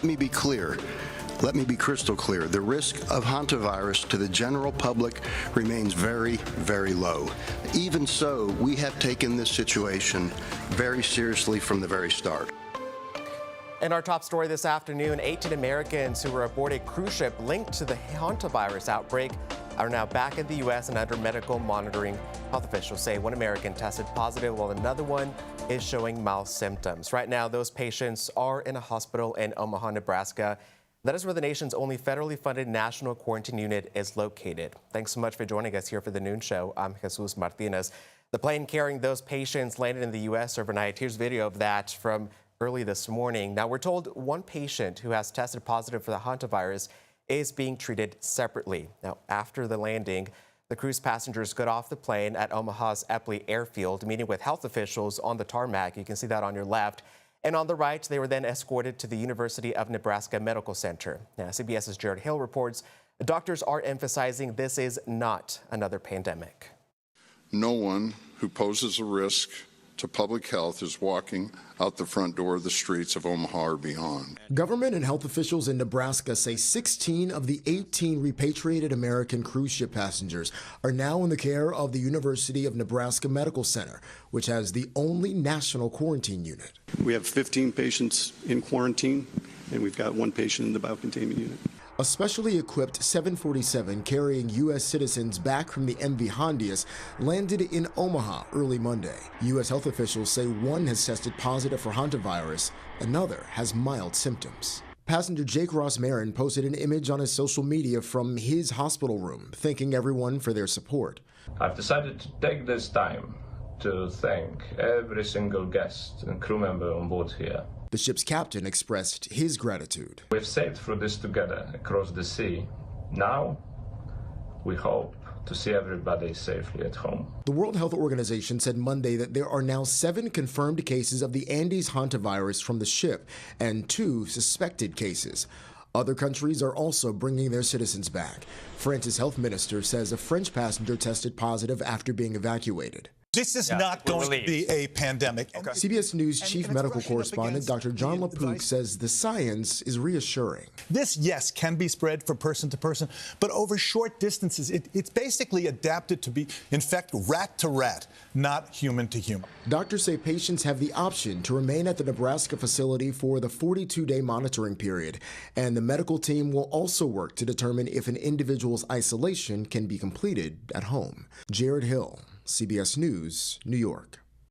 Let me be clear. Let me be crystal clear. The risk of hantavirus to the general public remains very, very low. Even so, we have taken this situation very seriously from the very start. In our top story this afternoon, 18 Americans who were aboard a cruise ship linked to the hantavirus outbreak are now back in the U.S. and under medical monitoring. Health officials say one American tested positive while another one is showing mild symptoms. Right now, those patients are in a hospital in Omaha, Nebraska. That is where the nation's only federally funded national quarantine unit is located. Thanks so much for joining us here for the noon show. I'm Jesus Martinez. The plane carrying those patients landed in the U.S. overnight. Here's video of that from early this morning. Now, we're told one patient who has tested positive for the hantavirus is being treated separately. Now, after the landing, the cruise passengers got off the plane at Omaha's Eppley Airfield, meeting with health officials on the tarmac. You can see that on your left. And on the right, they were then escorted to the University of Nebraska Medical Center. Now, CBS's Jared Hill reports doctors are emphasizing this is not another pandemic. No one who poses a risk to public health is walking out the front door of the streets of Omaha or beyond. Government and health officials in Nebraska say 16 of the 18 repatriated American cruise ship passengers are now in the care of the University of Nebraska Medical Center, which has the only national quarantine unit. We have 15 patients in quarantine, and we've got one patient in the biocontainment unit. A specially equipped 747 carrying U.S. citizens back from the MV Hondius landed in Omaha early Monday. U.S. health officials say one has tested positive for hantavirus, another has mild symptoms. Passenger Jake Ross Marin posted an image on his social media from his hospital room, thanking everyone for their support. I've decided to take this time to thank every single guest and crew member on board here. The ship's captain expressed his gratitude. We've sailed through this together across the sea. Now, we hope to see everybody safely at home. The World Health Organization said Monday that there are now 7 confirmed cases of the Andes hantavirus from the ship and 2 suspected cases. Other countries are also bringing their citizens back. France's health minister says a French passenger tested positive after being evacuated. This is not going to be a pandemic. Okay. CBS News chief medical correspondent Dr. John LaPook says the science is reassuring. This, yes, can be spread from person to person, but over short distances, it's basically adapted to infect rat to rat, not human to human. Doctors say patients have the option to remain at the Nebraska facility for the 42-day monitoring period, and the medical team will also work to determine if an individual's isolation can be completed at home. Jared Hill, CBS News, New York.